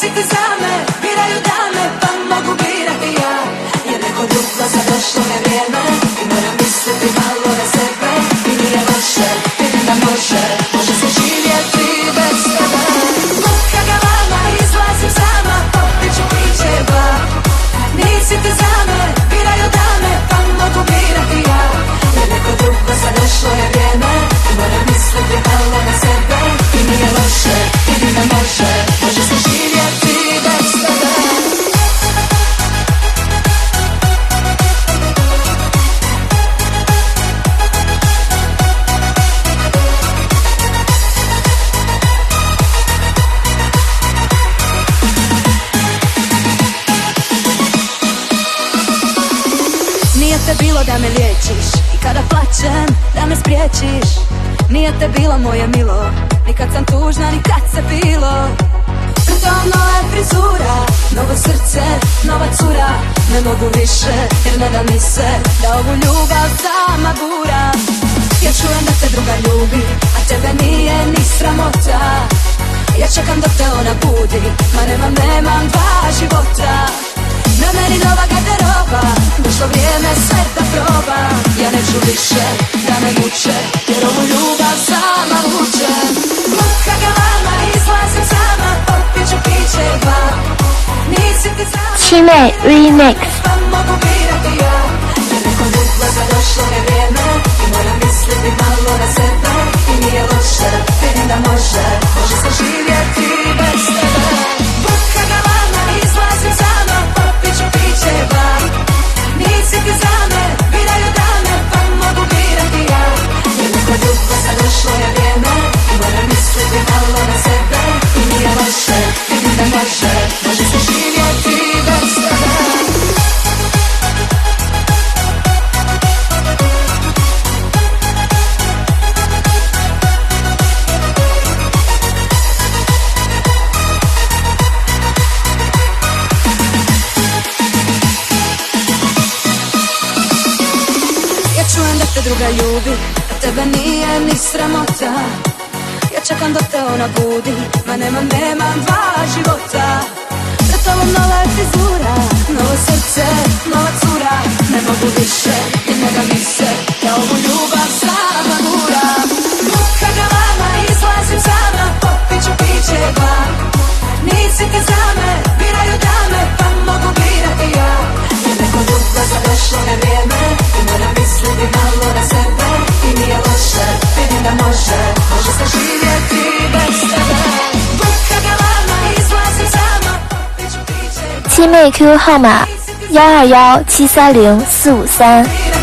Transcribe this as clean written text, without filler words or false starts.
Nisi ti za me, biraju dame, pa mogu birati ja. Jer neko drugo za došlo je vrijeme i moram misliti malo na sebe. I nije loše, vidim da može se živjeti bez tebe. Luka galama, izlazim sama, popit ću piće ba. Nisi ti za me, biraju dame, pa mogu birati ja. Jer neko drugo za došlo je vrijeme i moram misliti malo na sebe. I nije loše, vidim da može se živjeti bez tebe. Nije te bilo da me liječiš i kada plačem da me spriječiš. Nije te bilo moje milo, nikad sam tužna, nikad se bilo. Pritom nova frizura, novo srce, nova cura. Ne mogu više jer ne da mi se da ovu ljubav sama gura. Ja čujem da te druga ljubi, a tebe nije ni sramota. Ja čekam dok te ona budi, ma nemam dva života. Na meni nova garderoba, došlo vrijeme sve da probam. Ja neću više da me muče, jer ovu ljubav sama vuče. Luka galama, izlazim sama, popit ću piće dva. Nisi ti za me,七妹 Remix。 pa mogu birati ja. Jer neko drugo za došlo je vrijeme i moram misliti malo na sebe. I nije loše, vidim da može se živjeti bez tebe. Luka galama, izlazim sama, popit ću piće ba. Nisi ti za me, biraju dame, pa mogu birati ja. Jer neko drugo za došlo je vrijeme i moram misliti malo na sebe. I nije loše, vidim da može se živjeti bez tebe. Čujem da te druga ljubi, a tebe nije ni sramota. Ja čekam dok te ona budi, ma nemam dva života. Pred tobom nova frizura, novo srce, nova cura. Ne mogu više, jer ne da mi se da ovu ljubav sama gura. Luka galama, izlazim sama, popit ću piće ba. Nisi ti za me, biraju dame, pa mogu birati ja. Jer neko drugo za došlo je vrijeme i moram misliti malo na sebe. I nije loše, vidim da može se živjeti bez tebe. Luka galama, izlazim sama, popit ću piće ba.七妹 QQ 号码121730453。